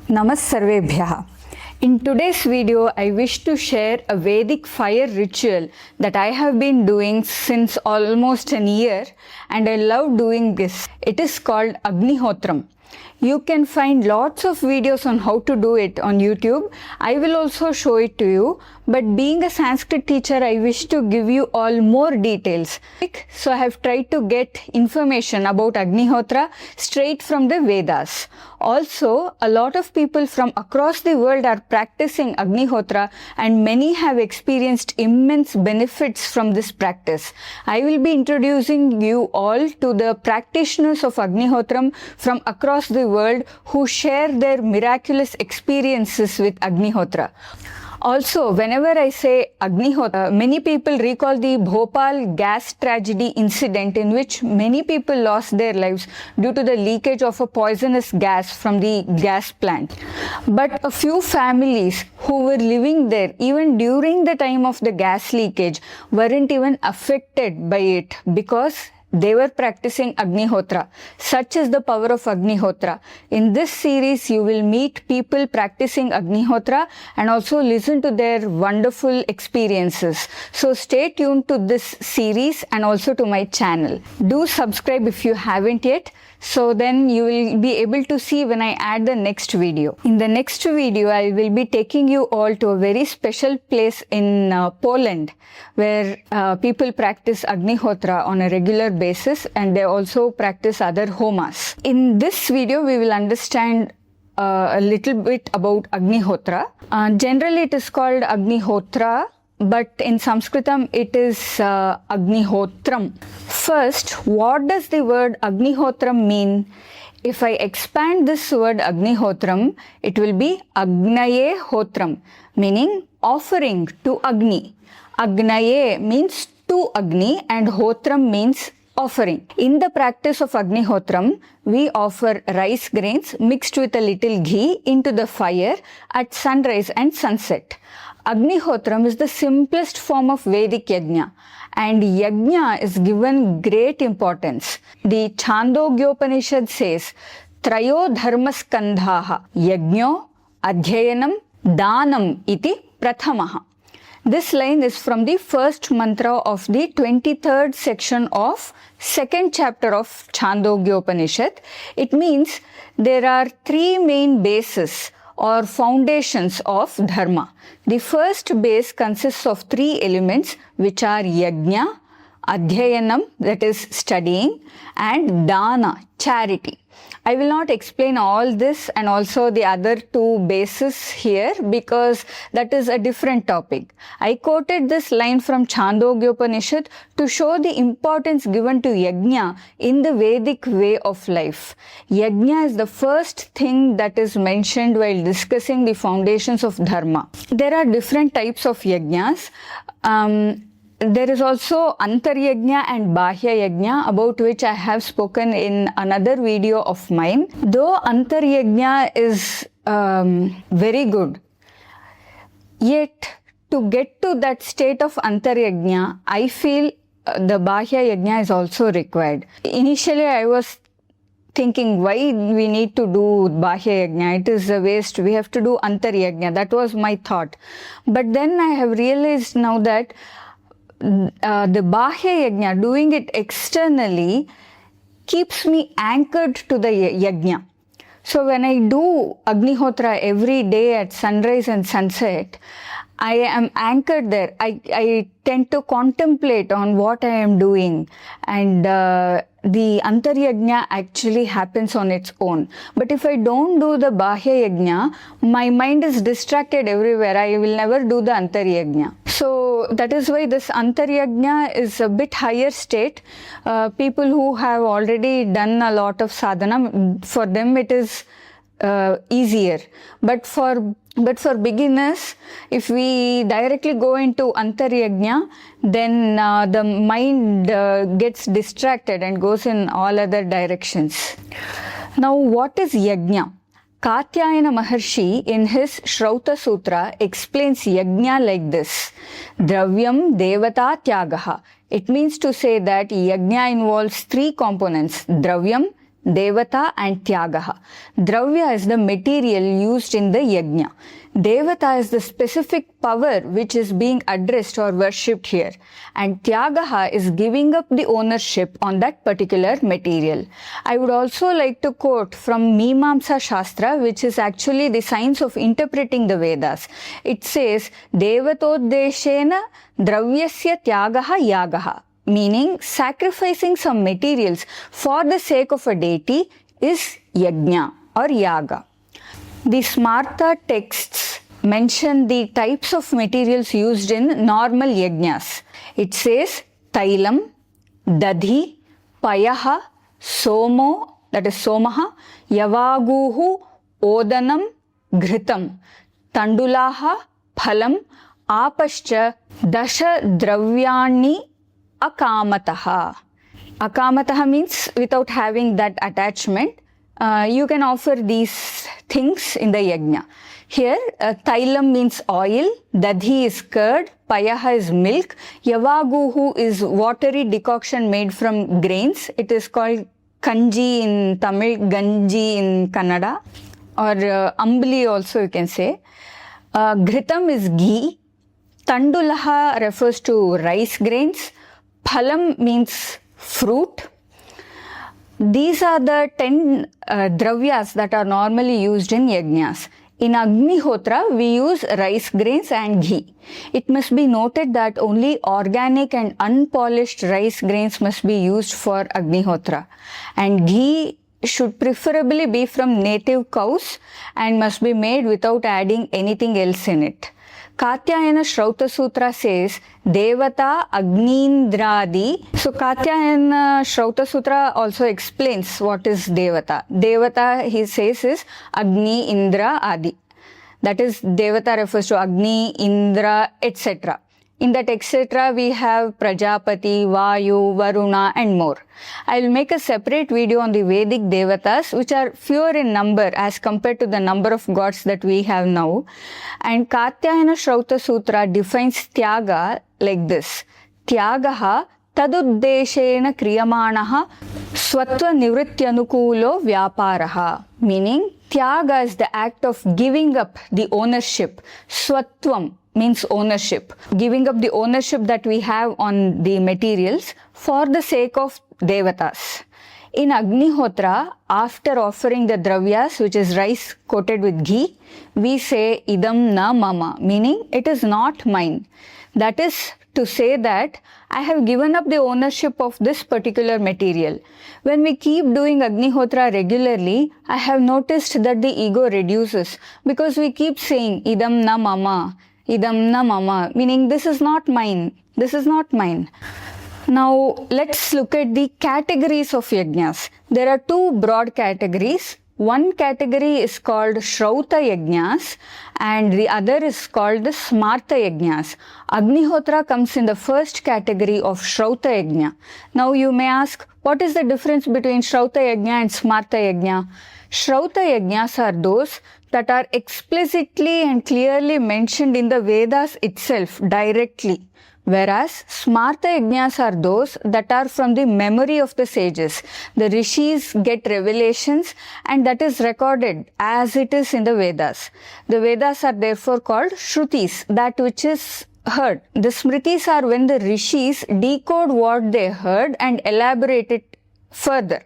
Namassarvebhyaha. In today's video, I wish to share a Vedic fire ritual that I have been doing since almost an year, and I love doing this. It is called Agnihotram. You can find lots of videos on how to do it on YouTube. I will also show it to you. But being a Sanskrit teacher, I wish to give you all more details. So I have tried to get information about Agnihotra straight from the Vedas. Also, a lot of people from across the world are practicing Agnihotra, and many have experienced immense benefits from this practice. I will be introducing you all to the practitioners of Agnihotram from across the world who share their miraculous experiences with Agnihotra. Also, whenever I say Agnihotra, many people recall the Bhopal gas tragedy incident in which many people lost their lives due to the leakage of a poisonous gas from the gas plant. But a few families who were living there even during the time of the gas leakage weren't even affected by it because they were practicing Agnihotra. Such is the power of Agnihotra. In this series, you will meet people practicing Agnihotra and also listen to their wonderful experiences. So stay tuned to this series and also to my channel. Do subscribe if you haven't yet, so then you will be able to see when I add the next video. In the next video, I will be taking you all to a very special place in Poland, where people practice Agnihotra on a regular basis, and they also practice other homas. In this video, we will understand a little bit about Agnihotra. Generally, it is called Agnihotra, but in Sanskritam it is Agnihotram. First, what does the word Agnihotram mean? If I expand this word Agnihotram, it will be Agnaye Hotram, meaning offering to Agni. Agnaye means to Agni and Hotram means offering. In the practice of Agnihotram, we offer rice grains mixed with a little ghee into the fire at sunrise and sunset. Agnihotram is the simplest form of Vedic Yajna, and Yajna is given great importance. The Chandogyopanishad says, Trayo dharmaskandhaha yajno adhyayanam danam iti prathamaha. This line is from the first mantra of the 23rd section of second chapter of Chandogyopanishad. It means there are three main bases or foundations of dharma. The first base consists of three elements, which are yajna, adhyayanam, that is studying, and dana, charity. I will not explain all this and also the other two bases here because that is a different topic. I quoted this line from Chandogyopanishad to show the importance given to yajna in the Vedic way of life. Yajna is the first thing that is mentioned while discussing the foundations of dharma. There are different types of yajnas. There is also Antaryajna and Bahya Yajna, about which I have spoken in another video of mine. Though Antaryajna is very good, yet to get to that state of Antaryajna, I feel the Bahya Yajna is also required. Initially, I was thinking why we need to do Bahya Yajna. It is a waste. We have to do Antaryajna. That was my thought. But then I have realized now that the Bahya Yajna, doing it externally, keeps me anchored to the Yajna. So when I do Agnihotra every day at sunrise and sunset, I am anchored there. I tend to contemplate on what I am doing, and the Antaryajna actually happens on its own. But if I don't do the Bahya Yajna, my mind is distracted everywhere. I will never do the Antaryajna. So that is why this Antaryajna is a bit higher state. People who have already done a lot of sadhana, for them it is easier. But for beginners, if we directly go into Antaryajna, then the mind gets distracted and goes in all other directions. Now, what is Yajna? Katyayana Maharshi in his Shrauta Sutra explains Yajna like this: Dravyam Devata Tyagaha. It means to say that Yajna involves three components: Dravyam, Devata and Tyagaha. Dravya is the material used in the yajna. Devata is the specific power which is being addressed or worshipped here, and Tyagaha is giving up the ownership on that particular material. I would also like to quote from Mimamsa Shastra, which is actually the science of interpreting the Vedas. It says, Devatodeshena dravyasya tyagaha yagaha, meaning sacrificing some materials for the sake of a deity is yajna or yaga. The Smarta texts mention the types of materials used in normal yajnas. It says tailam, dadhi, payaha, somo, that is somaha, yavaguhu, odanam, ghritam, tandulaha, phalam, apascha, dasha dravyani akamataha. Akamataha means without having that attachment. You can offer these things in the yajna. Here, tailam means oil, dadhi is curd, payaha is milk, yavaguhu is watery decoction made from grains. It is called kanji in Tamil, ganji in Kannada, or ambli also you can say. Ghritam is ghee, tandulaha refers to rice grains, phalam means fruit. These are the 10 dravyas that are normally used in yajnas. In Agnihotra, we use rice grains and ghee. It must be noted that only organic and unpolished rice grains must be used for Agnihotra. And ghee should preferably be from native cows and must be made without adding anything else in it. Katyayana Shrauta Sutra says Devata Agnindradi. So Katyayana Shrauta Sutra also explains what is Devata. Devata, he says, is Agni, Indra, Adi. That is, Devata refers to Agni, Indra, etc. In that etc. we have Prajapati, Vayu, Varuna and more. I will make a separate video on the Vedic Devatas, which are fewer in number as compared to the number of gods that we have now. And Katyayana Shrauta Sutra defines Tyaga like this. Tyagaha taduddeshena kriyamanaha svatva nivrityanukulo vyaparaha. Meaning, Tyaga is the act of giving up the ownership. Svatvam means ownership. Giving up the ownership that we have on the materials for the sake of devatas. In Agnihotra, after offering the dravyas, which is rice coated with ghee, we say idam na mama, meaning it is not mine. That is to say that I have given up the ownership of this particular material. When we keep doing Agnihotra regularly, I have noticed that the ego reduces because we keep saying idam na mama, idam na mama, meaning this is not mine, this is not mine. Now let's look at the categories of yajnas. There are two broad categories. One category is called Shrauta Yajnas and the other is called the Smarta Yajnas. Agnihotra comes in the first category of Shrauta Yajna. Now you may ask, what is the difference between Shrauta Yajna and Smarta Yajna? Shrauta Yajnas are those that are explicitly and clearly mentioned in the Vedas itself directly. Whereas Smarta Yajnas are those that are from the memory of the sages. The rishis get revelations and that is recorded as it is in the Vedas. The Vedas are therefore called Shrutis, that which is heard. The Smritis are when the rishis decode what they heard and elaborate it further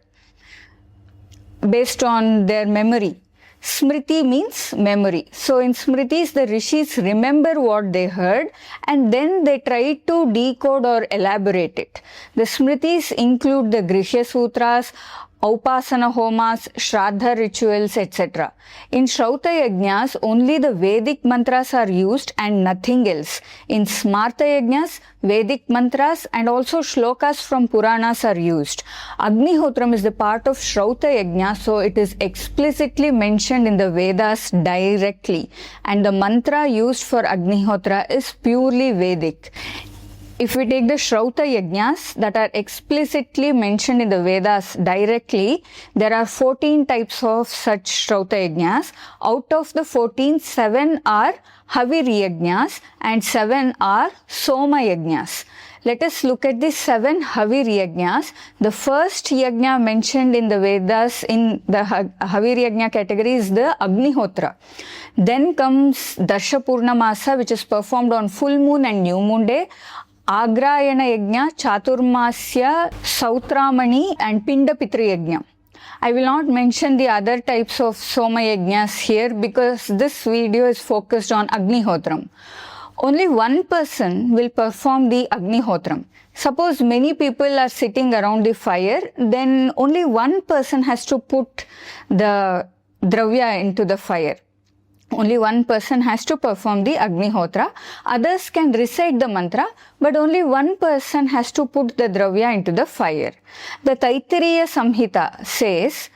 based on their memory. Smriti means memory. So in Smritis, the rishis remember what they heard and then they try to decode or elaborate it. The Smritis include the Grihya Sutras, Upasana Homas, Shraddha rituals, etc. In Shrauta Yajnas, only the Vedic mantras are used and nothing else. In Smarta Yajnas, Vedic mantras and also shlokas from Puranas are used. Agnihotram is the part of Shrauta Yajna, so it is explicitly mentioned in the Vedas directly. And the mantra used for Agnihotra is purely Vedic. If we take the Shrauta Yajnas that are explicitly mentioned in the Vedas directly, there are 14 types of such Shrauta Yajnas. Out of the 14, 7 are Haviryajnas and 7 are Somayajnas. Let us look at the 7 Haviryajnas. The first yajna mentioned in the Vedas in the Haviryajna category is the Agnihotra. Then comes Darsha Purnamasa, which is performed on full moon and new moon day. Agrayana Yajna, Chaturmasya, Sautramani and Pinda Pitri Yajna. I will not mention the other types of Somayajnas here because this video is focused on Agnihotram. Only one person will perform the Agnihotram. Suppose many people are sitting around the fire, then only one person has to put the dravya into the fire. Only one person has to perform the Agnihotra. Others can recite the mantra, but only one person has to put the dravya into the fire. The Taittiriya Samhita says,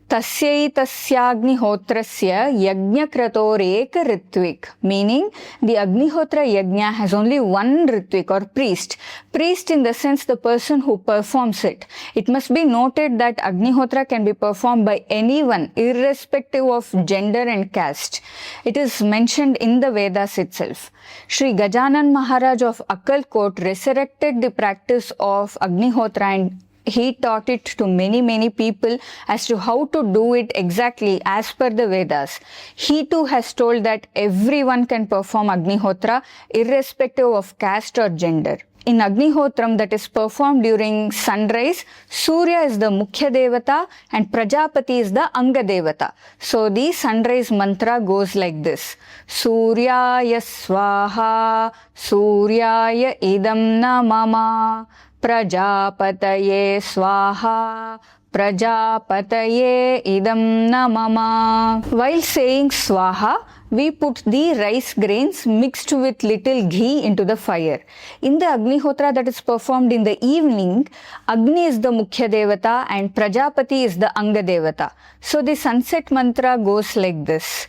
Tasyai tasyagnihotrasya yajnakratoreka ritvik, meaning the Agnihotra yajna has only one ritvik or priest. Priest in the sense the person who performs it. It must be noted that Agnihotra can be performed by anyone irrespective of gender and caste. It is mentioned in the Vedas itself. Sri Gajanan Maharaj of Akkalkot resurrected the practice of Agnihotra and he taught it to many people as to how to do it exactly as per the Vedas. He too has told that everyone can perform Agnihotra irrespective of caste or gender. In Agnihotram that is performed during sunrise, Surya is the Mukhya Devata and Prajapati is the Anga Devata. So the sunrise mantra goes like this. Suryaya Swaha, Suryaya Idam Namama, Prajapataye Swaha, Prajapataye Idam Namama. While saying Swaha, we put the rice grains mixed with little ghee into the fire. In the Agnihotra that is performed in the evening, Agni is the Mukhya Devata and Prajapati is the Anga Devata. So the sunset mantra goes like this.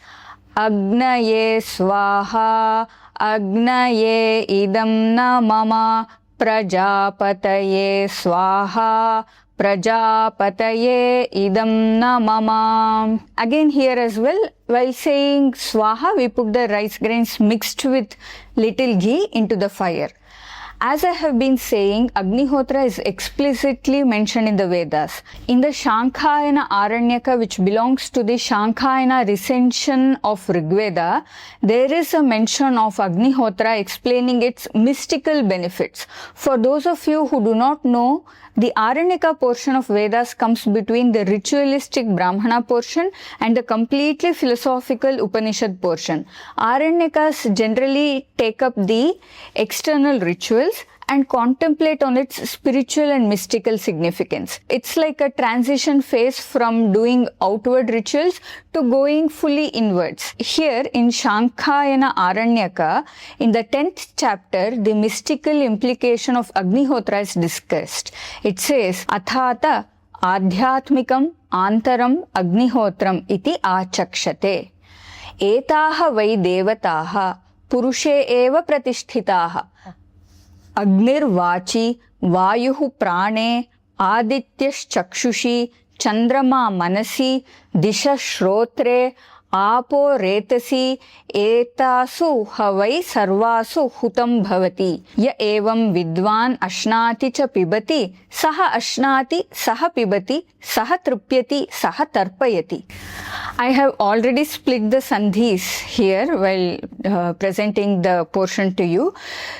Agnaye Swaha, Agnaye Idam Namama, Prajapataye Swaha, Prajapataye Idam Namama. Again here as well, while saying Swaha, we put the rice grains mixed with little ghee into the fire. As I have been saying, Agnihotra is explicitly mentioned in the Vedas. In the Shankhayana Aranyaka, which belongs to the Shankhayana recension of Rigveda, there is a mention of Agnihotra explaining its mystical benefits. For those of you who do not know, the Aranyaka portion of Vedas comes between the ritualistic Brahmana portion and the completely philosophical Upanishad portion. Aranyakas generally take up the external rituals and contemplate on its spiritual and mystical significance. It's like a transition phase from doing outward rituals to going fully inwards. Here in Shankhayana Aranyaka, in the 10th chapter, the mystical implication of Agnihotra is discussed. It says, Athata Adhyatmikam Antaram Agnihotram iti achakshate. Etaha vai devataha Purushe eva pratisthitaha. Agnirvachi, Vayuhu Prane, Adityas Chakshushi, Chandrama Manasi, Disha Shrotre, Apo Retasi, Etasu Havai Sarvasu Hutam Bhavati. Ya evam Vidvan Ashnati cha Pibati, Saha Ashnati, Saha Pibati, Saha Trupyati, Saha Tarpayati. I have already split the sandhis here while presenting the portion to you.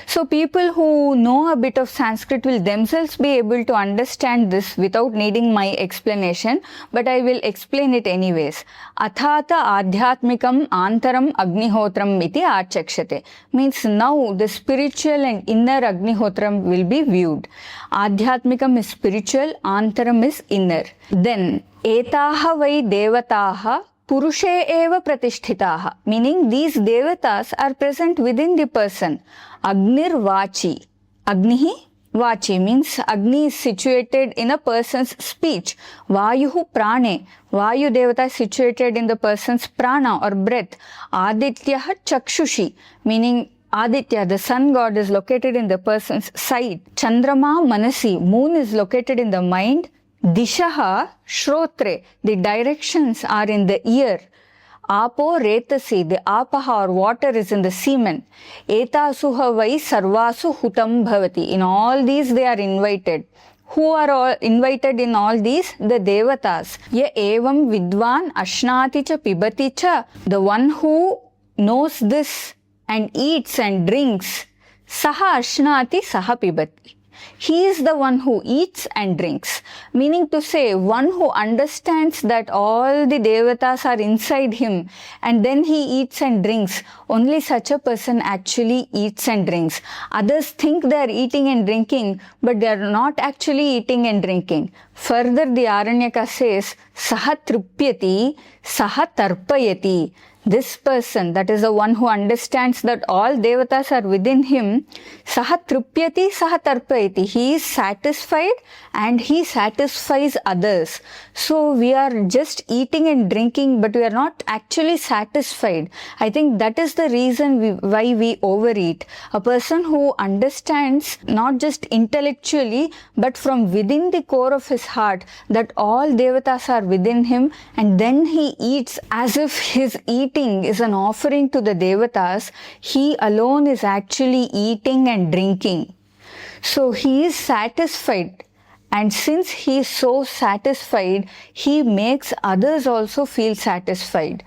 So people who know a bit of Sanskrit will themselves be able to understand this without needing my explanation, but I will explain it anyways. Athata Adhyatmikam Antaram Agnihotram iti achakshate. Means now the spiritual and inner Agnihotram will be viewed. Adhyatmikam is spiritual, Antaram is inner. Then Etaha vai devataha Purushe eva pratisthitaha, meaning these devatas are present within the person. Agnir Vachi. Agnihi Vachi means Agni is situated in a person's speech. Vayuhu Prane. Vayu Devata is situated in the person's prana or breath. Adityaha Chakshushi, meaning Aditya, the sun god, is located in the person's sight. Chandrama Manasi, moon is located in the mind. Dishaha Shrotre, the directions are in the ear. Apo retasi, the apaha or water is in the semen. Etasuha vai sarvasu hutam bhavati. In all these they are invited. Who are all invited in all these? The devatas. Ya evam vidvan ashnati cha pibati cha. The one who knows this and eats and drinks. Saha ashnati saha pibati. He is the one who eats and drinks. Meaning to say, one who understands that all the devatas are inside him and then he eats and drinks. Only such a person actually eats and drinks. Others think they are eating and drinking, but they are not actually eating and drinking. Further, the Aranyaka says, Saha trupyati, saha tarpayati. This person, that is the one who understands that all devatas are within him, saha trupyati, saha tarpayati. He is satisfied and he satisfies others. So we are just eating and drinking, but we are not actually satisfied. I think that is the reason why we overeat. A person who understands not just intellectually, but from within the core of his heart that all devatas are within him, and then he eats as if his eating is an offering to the devatas, he alone is actually eating and drinking. So he is satisfied, and since he is so satisfied, he makes others also feel satisfied.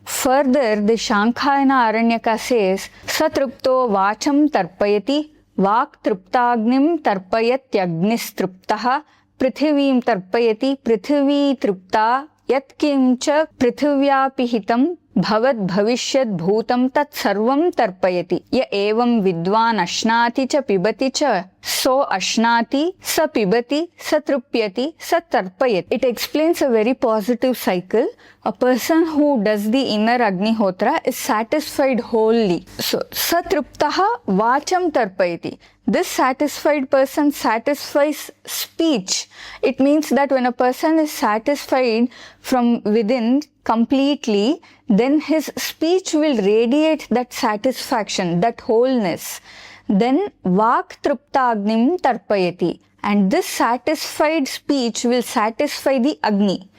Further, the Shankhayana Aranyaka says, Satrupto vacham tarpayati, vak truptagnim tarpayatyagnis truptaha, prithivim tarpayati, prithivi trupta, yatkincha prithivyapihitam bhavad bhavishyad bhutam tat sarvam tarpayati. Ya evam vidvan ashnati cha pibati cha. So ashnati, sa pibati, sa trupyati, sa tarpayati. It explains a very positive cycle. A person who does the inner Agnihotra is satisfied wholly. So, satruptaha vacham tarpayati. This satisfied person satisfies speech. It means that when a person is satisfied from within completely, then his speech will radiate that satisfaction, that wholeness. Then vak truptagnim tarpayati. And this satisfied speech will satisfy the Agni.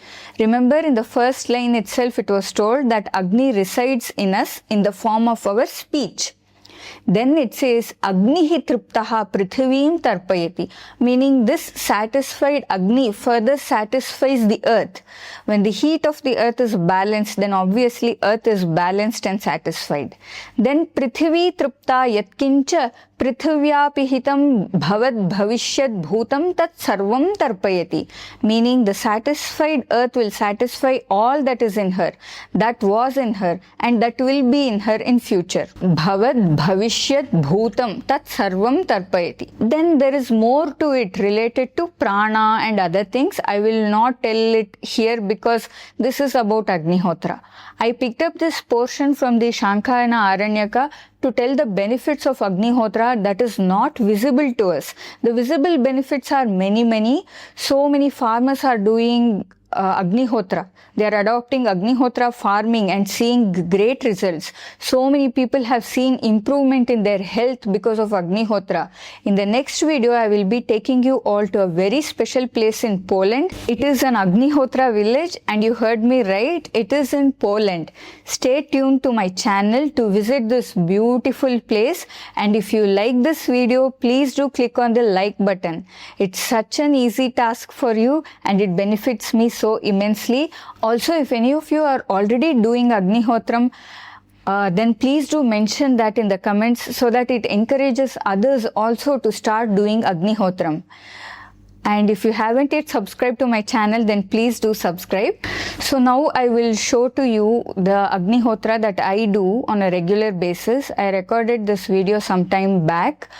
Remember, in the first line itself it was told that Agni resides in us in the form of our speech. Then it says, Agnihi truptaha prithivim tarpayati, meaning this satisfied Agni further satisfies the earth. When the heat of the earth is balanced, then obviously earth is balanced and satisfied. Then prithivi trupta yatkincha prithivyapihitam bhavad bhavishyad bhutam tat sarvam tarpayati, meaning the satisfied earth will satisfy all that is in her, that was in her, and that will be in her in future. Bhavad bhavishyad bhutam tat sarvam tarpayati. Then there is more to it related to prana and other things. I will not tell it here because this is about Agnihotra. I picked up this portion from the Shankhayana Aranyaka to tell the benefits of Agnihotra that is not visible to us. The visible benefits are many. So many farmers are doing Agnihotra. They are adopting Agnihotra farming and seeing great results. So many people have seen improvement in their health because of Agnihotra. In the next video, I will be taking you all to a very special place in Poland. It is an Agnihotra village, and you heard me right, it is in Poland. Stay tuned to my channel to visit this beautiful place, and if you like this video, please do click on the like button. It's such an easy task for you and it benefits me so immensely. Also, if any of you are already doing Agnihotram, then please do mention that in the comments so that it encourages others also to start doing Agnihotram. And if you haven't yet subscribed to my channel, then please do subscribe. So now I will show to you the Agnihotra that I do on a regular basis. I recorded this video some time back.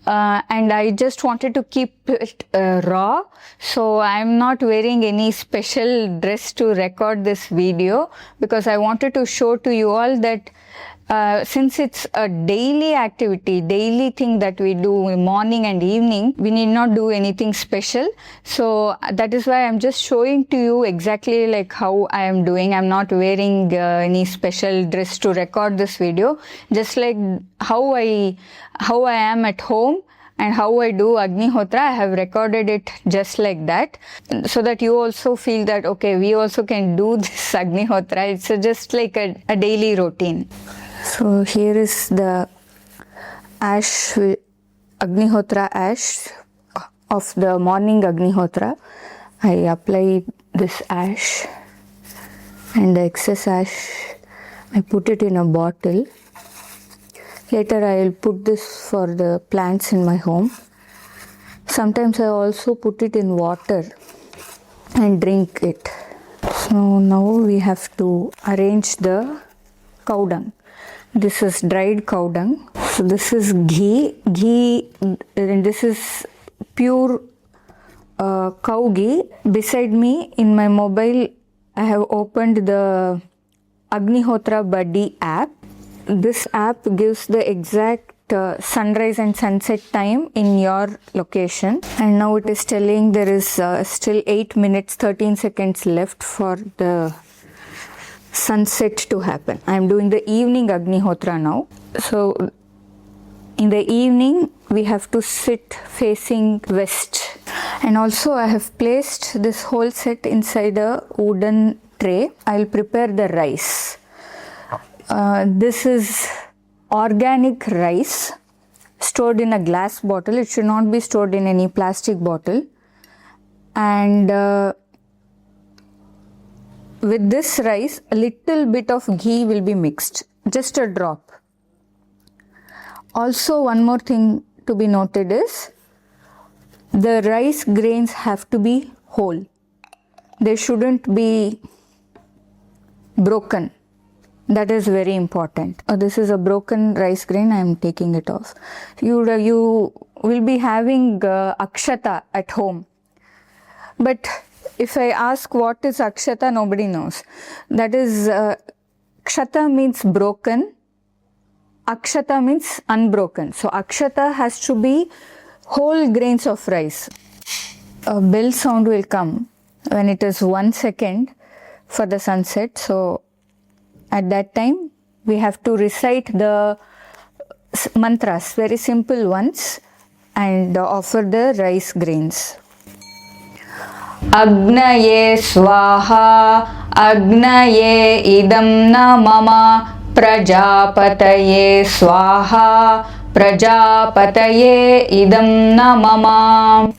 And I just wanted to keep it raw, so I'm not wearing any special dress to record this video because I wanted to show to you all that since it's a daily activity, daily thing that we do morning and evening, we need not do anything special. So that is why I'm just showing to you exactly like how I am doing. I'm not wearing any special dress to record this video, just like how I am at home. and how I do Agnihotra. I have recorded it just like that, so that you also feel that okay, we also can do this Agnihotra. It's just like a daily routine. So here is the ash, Agnihotra ash of the morning Agnihotra. I apply this ash, and the excess ash I put it in a bottle. Later I will put this for the plants in my home. Sometimes I also put it in water and drink it. So now we have to arrange the cow dung. This is dried cow dung. So this is ghee, and this is pure cow ghee. Beside me in my mobile I have opened the Agnihotra Buddy app. This app gives the exact sunrise and sunset time in your location, and now it is telling there is still 8 minutes 13 seconds left for the sunset to happen. I am doing the evening Agnihotra now. So in the evening we have to sit facing west, and also I have placed this whole set inside a wooden tray. I will prepare the rice. This is organic rice stored in a glass bottle. It should not be stored in any plastic bottle. And with this rice, a little bit of ghee will be mixed, just a drop. Also, one more thing to be noted is the rice grains have to be whole. They shouldn't be broken. That is very important. This is a broken rice grain. I am taking it off. You will be having akshata at home. But if I ask what is akshata, nobody knows. That is, kshata means broken. Akshata means unbroken. So akshata has to be whole grains of rice. A bell sound will come when it is 1 second for the sunset. So at that time, we have to recite the mantras, very simple ones, and offer the rice grains. Agnaye swaha, agnaye idam na mama, prajapataye swaha, prajapataye idam na mama.